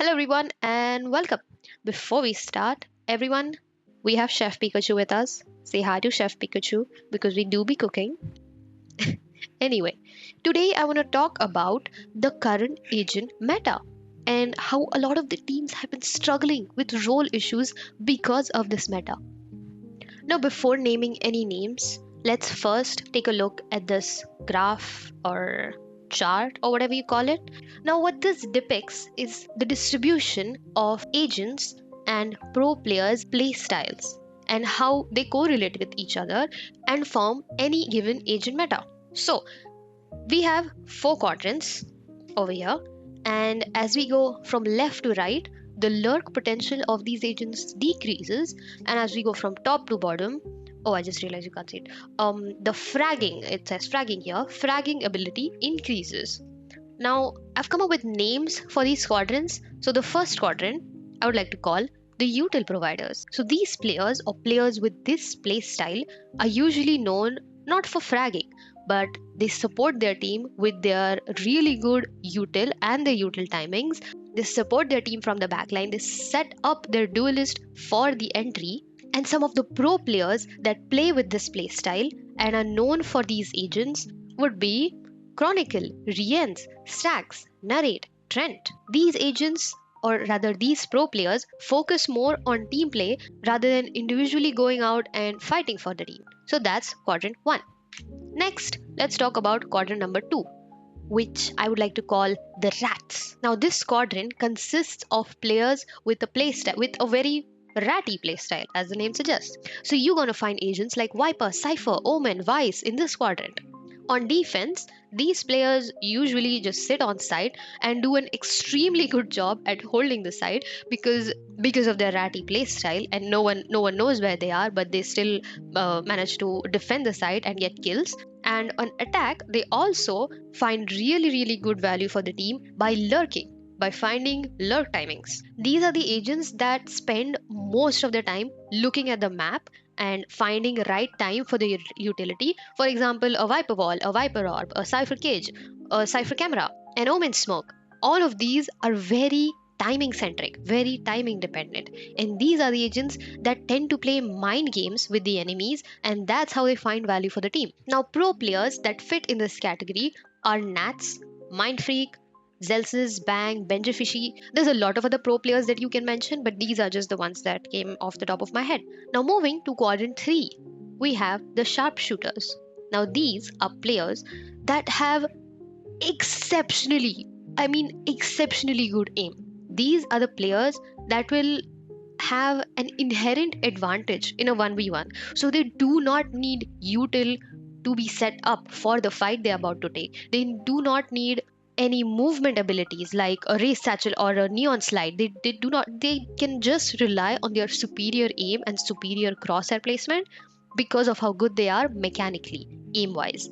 Hello, everyone, and welcome. Before we start, everyone, we have Chef Pikachu with us. Say hi to Chef Pikachu because we do be cooking. Anyway, today I want to talk about the current agent meta and how a lot of the teams have been struggling with role issues because of this meta. Now, before naming any names, let's first take a look at this graph or chart or whatever you call it. Now, what this depicts is the distribution of agents and pro players' play styles and how they correlate with each other and form any given agent meta. So, we have four quadrants over here, and as we go from left to right, the lurk potential of these agents decreases, and as we go from top to bottom, oh, I just realized you can't see it. The fragging, it says fragging here, fragging ability increases. Now, I've come up with names for these quadrants. So, the first quadrant I would like to call the util providers. So, these players or players with this play style are usually known not for fragging, but they support their team with their really good util and their util timings. They support their team from the backline, they set up their duelist for the entry. And some of the pro players that play with this play style and are known for these agents would be Chronicle, Riens, Stacks, Narrate, Trent. These agents, or rather these pro players, focus more on team play rather than individually going out and fighting for the team. So that's quadrant 1. Next, let's talk about quadrant number 2, which I would like to call the rats. Now, this quadrant consists of players with a playstyle, with a very ratty playstyle, as the name suggests. So you're gonna find agents like Viper, Cypher, Omen, Vice in this quadrant. On defense, these players usually just sit on side and do an extremely good job at holding the side because of their ratty play style, and no one knows where they are, but they still manage to defend the side and get kills. And on attack, they also find really good value for the team by lurking, by finding lurk timings. These are the agents that spend most of their time looking at the map and finding right time for the utility. For example, a Viper Wall, a Viper Orb, a Cypher Cage, a Cypher Camera, an Omen Smoke. All of these are very timing centric, very timing dependent. And these are the agents that tend to play mind games with the enemies, and that's how they find value for the team. Now, pro players that fit in this category are Nats, Mind Freak, Zelsis, Bang, Benjifishy. There's a lot of other pro players that you can mention, but these are just the ones that came off the top of my head. Now, moving to quadrant 3, we have the sharpshooters. Now, these are players that have exceptionally, exceptionally good aim. These are the players that will have an inherent advantage in a 1v1. So, they do not need util to be set up for the fight they're about to take. They do not need any movement abilities like a race satchel or a neon slide. They can just rely on their superior aim and superior crosshair placement because of how good they are mechanically, aim wise.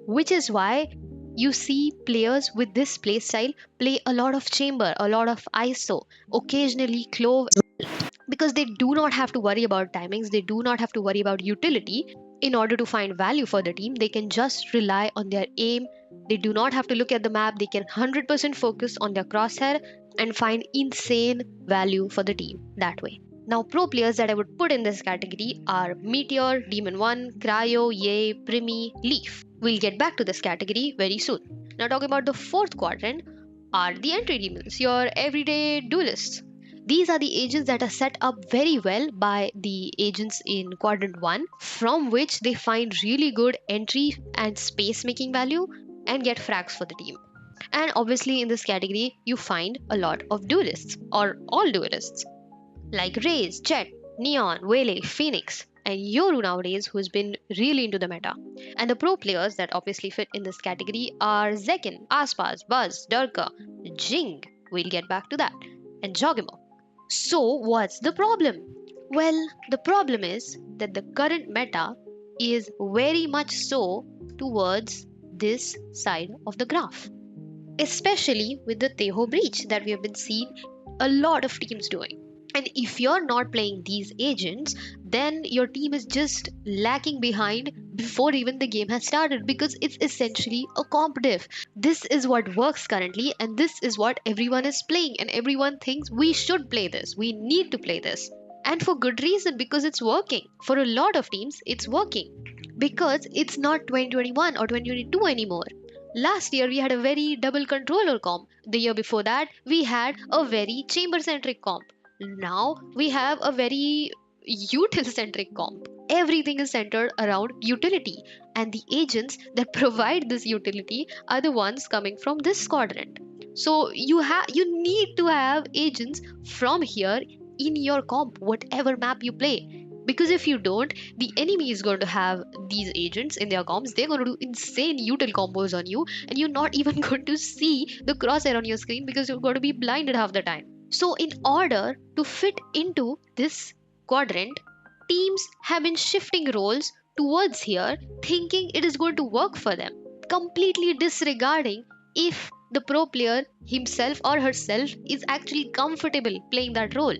Which is why you see players with this playstyle play a lot of chamber, a lot of ISO, occasionally clove, because they do not have to worry about timings, they do not have to worry about utility. In order to find value for the team, they can just rely on their aim. They do not have to look at the map, they can 100% focus on their crosshair and find insane value for the team that way. Now, pro players that I would put in this category are Meteor, Demon 1, Cryo, Ye, Primi, Leaf. We'll get back to this category very soon. Now, talking about the fourth quadrant are the entry demons, your everyday duelists. These are the agents that are set up very well by the agents in quadrant 1, from which they find really good entry and space making value and get frags for the team. And obviously, in this category, you find a lot of duelists or all duelists like Raze, Jet, Neon, Wele, Phoenix, and Yoru nowadays, who's been really into the meta. And the pro players that obviously fit in this category are Zekin, Aspas, Buzz, Durka, Jinggg, we'll get back to that, and Jogimo. So, what's the problem? Well, the problem is that the current meta is very much so towards this side of the graph, especially with the Teho breach that we have been seeing a lot of teams doing. And if you're not playing these agents, then your team is just lacking behind before even the game has started, because it's essentially a competitive. This is what works currently, and this is what everyone is playing, and everyone thinks we should play this, we need to play this. And for good reason, because it's working. For a lot of teams, it's working. Because it's not 2021 or 2022 anymore. Last year we had a very double controller comp. The year before that we had a very chamber centric comp. Now we have a very util centric comp. Everything is centered around utility, and the agents that provide this utility are the ones coming from this quadrant. So you need to have agents from here in your comp, whatever map you play. Because if you don't, the enemy is going to have these agents in their comps. They're going to do insane util combos on you, and you're not even going to see the crosshair on your screen because you're going to be blinded half the time. So, in order to fit into this quadrant, teams have been shifting roles towards here, thinking it is going to work for them, completely disregarding if the pro player himself or herself is actually comfortable playing that role.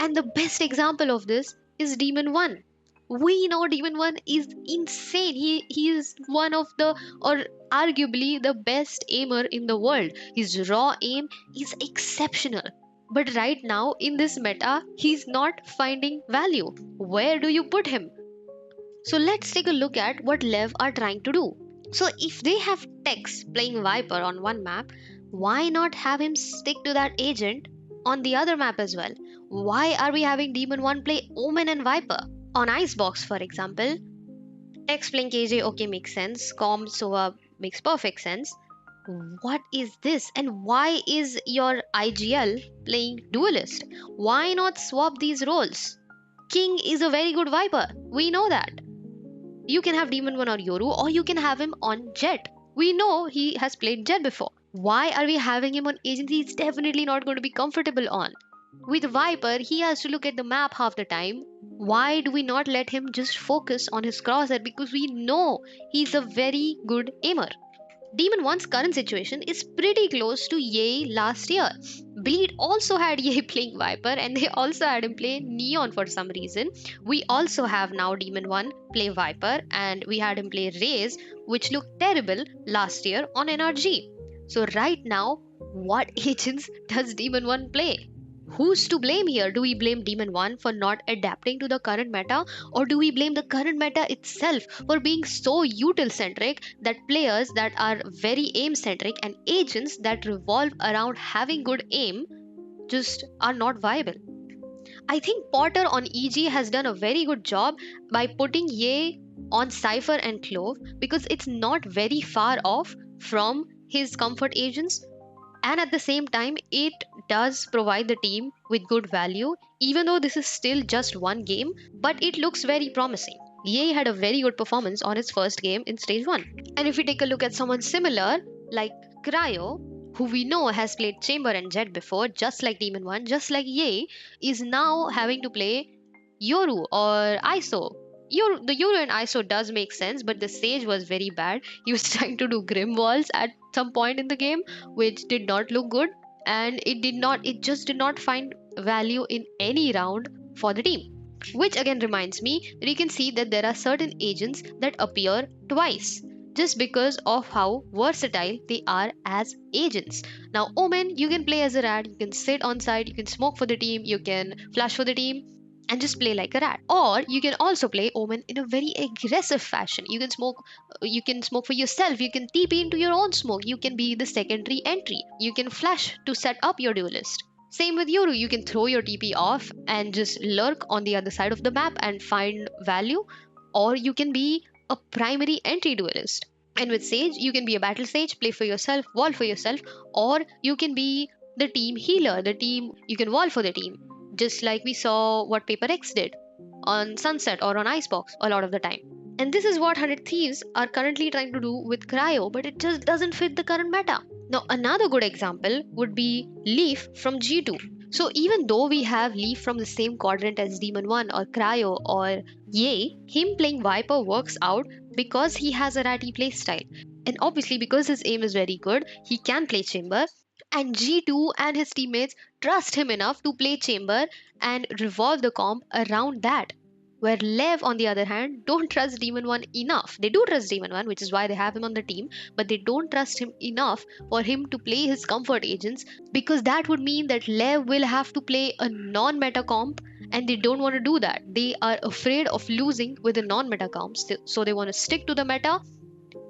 And the best example of this is Demon 1. We know Demon 1 is insane. He is one of the, or arguably the best aimer in the world. His raw aim is exceptional. But right now, in this meta, he's not finding value. Where do you put him? So let's take a look at what Lev are trying to do. So if they have Tex playing Viper on one map, why not have him stick to that agent on the other map as well? Why are we having Demon 1 play Omen and Viper? On Icebox, for example, Tex playing KJ, okay, makes sense. Com Sova makes perfect sense. What is this? And why is your IGL playing Duelist? Why not swap these roles? King is a very good Viper. We know that. You can have Demon 1 or Yoru, or you can have him on Jet. We know he has played Jet before. Why are we having him on agency? He's definitely not going to be comfortable on. With Viper, he has to look at the map half the time. Why do we not let him just focus on his crosshair? Because we know he's a very good aimer. Demon 1's current situation is pretty close to Ye last year. Bleed also had Ye playing Viper, and they also had him play Neon for some reason. We also have now Demon 1 play Viper, and we had him play Raze, which looked terrible last year on NRG. So right now, what agents does Demon 1 play? Who's to blame here? Do we blame Demon 1 for not adapting to the current meta, or do we blame the current meta itself for being so util centric that players that are very aim centric and agents that revolve around having good aim just are not viable? I think Potter on EG has done a very good job by putting Ye on Cypher and Clove, because it's not very far off from his comfort agents, and at the same time it does provide the team with good value, even though this is still just one game, but it looks very promising. Ye had a very good performance on his first game in stage 1. And if we take a look at someone similar like Cryo, who we know has played Chamber and Jet before, just like Demon 1, just like Ye, is now having to play Yoru or ISO. The Yoru and ISO does make sense, but the Sage was very bad. He was trying to do Grim Walls at some point in the game, which did not look good, and it just did not find value in any round for the team. Which again reminds me that you can see that there are certain agents that appear twice just because of how versatile they are as agents. Now, Omen, you can play as a rat, you can sit on side, you can smoke for the team, you can flash for the team, and just play like a rat. Or you can also play Omen in a very aggressive fashion. You can smoke for yourself, you can TP into your own smoke, you can be the secondary entry, you can flash to set up your duelist. Same with Yoru, you can throw your TP off and just lurk on the other side of the map and find value, or you can be a primary entry duelist. And with Sage, you can be a battle Sage, play for yourself, wall for yourself, or you can be the team healer, you can wall for the team, just like we saw what Paper X did on Sunset or on Icebox a lot of the time. And this is what 100 Thieves are currently trying to do with Cryo, but it just doesn't fit the current meta. Now, another good example would be Leaf from G2. So even though we have Leaf from the same quadrant as Demon 1 or Cryo or Ye, him playing Viper works out because he has a ratty playstyle. And obviously because his aim is very good, he can play Chamber, and G2 and his teammates trust him enough to play Chamber and revolve the comp around that. Where Lev, on the other hand, don't trust Demon 1 enough. They do trust Demon 1, which is why they have him on the team, but they don't trust him enough for him to play his comfort agents, because that would mean that Lev will have to play a non-meta comp, and they don't want to do that. They are afraid of losing with the non-meta comps, so they want to stick to the meta,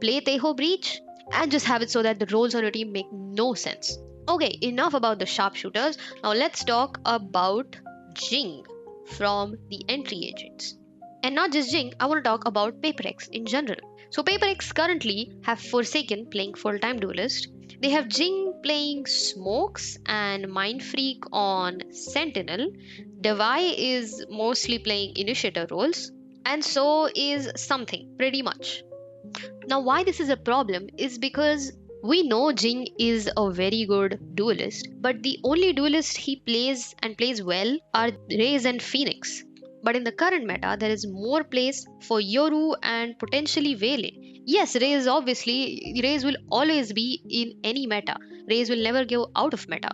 play Teho Breach, and just have it so that the roles on your team make no sense. Okay, enough about the sharpshooters. Now let's talk about Jinggg from the entry agents. And not just Jinggg, I want to talk about PaperX in general. So PaperX currently have Forsaken playing full-time duelist. They have Jinggg playing Smokes and Mindfreak on Sentinel. Devi is mostly playing initiator roles. And so is Something, pretty much. Now, why this is a problem is because we know Jing is a very good duelist, but the only duelist he plays and plays well are Raze and Phoenix. But in the current meta, there is more place for Yoru and potentially Vele. Yes, Raze will always be in any meta. Raze will never go out of meta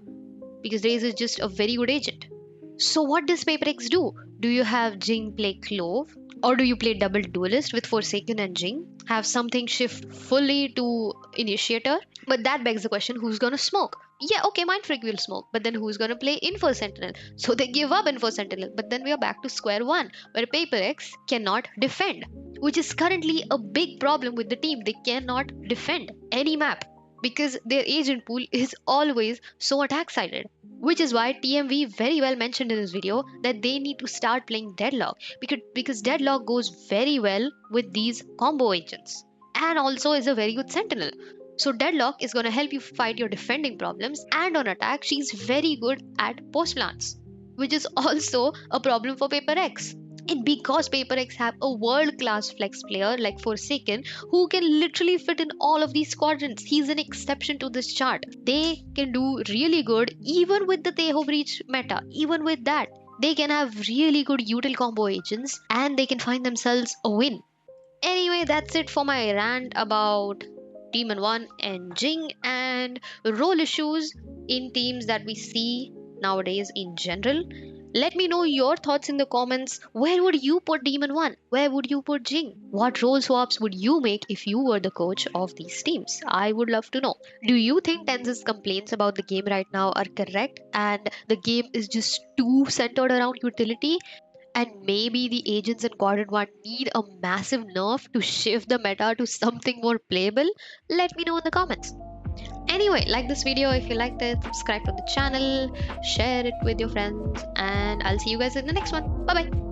because Raze is just a very good agent. So what does PaperX do? Do you have Jing play Clove? Or do you play double duelist with Forsaken and Jing? Have something shift fully to Initiator? But that begs the question, who's gonna smoke? Yeah, okay, Mindfreak will smoke, but then who's gonna play Info Sentinel? So they give up Info Sentinel, but then we are back to square one, where PaperX cannot defend, which is currently a big problem with the team. They cannot defend any map because their agent pool is always so attack sided. Which is why TMV very well mentioned in this video that they need to start playing Deadlock, because Deadlock goes very well with these combo agents and also is a very good sentinel. So Deadlock is going to help you fight your defending problems, and on attack she's very good at post plants, which is also a problem for PaperX. And because PaperX have a world-class flex player like Forsaken who can literally fit in all of these quadrants, he's an exception to this chart. They can do really good even with the Teho Breach meta. Even with that, they can have really good util combo agents and they can find themselves a win. Anyway, that's it for my rant about Demon 1 and Jing and role issues in teams that we see nowadays in general. Let me know your thoughts in the comments. Where would you put Demon 1? Where would you put Jing? What role swaps would you make if you were the coach of these teams? I would love to know. Do you think Tense's complaints about the game right now are correct and the game is just too centered around utility? And maybe the agents in Quadrant 1 need a massive nerf to shift the meta to something more playable? Let me know in the comments. Anyway, like this video if you liked it, subscribe to the channel, share it with your friends, and I'll see you guys in the next one. Bye bye.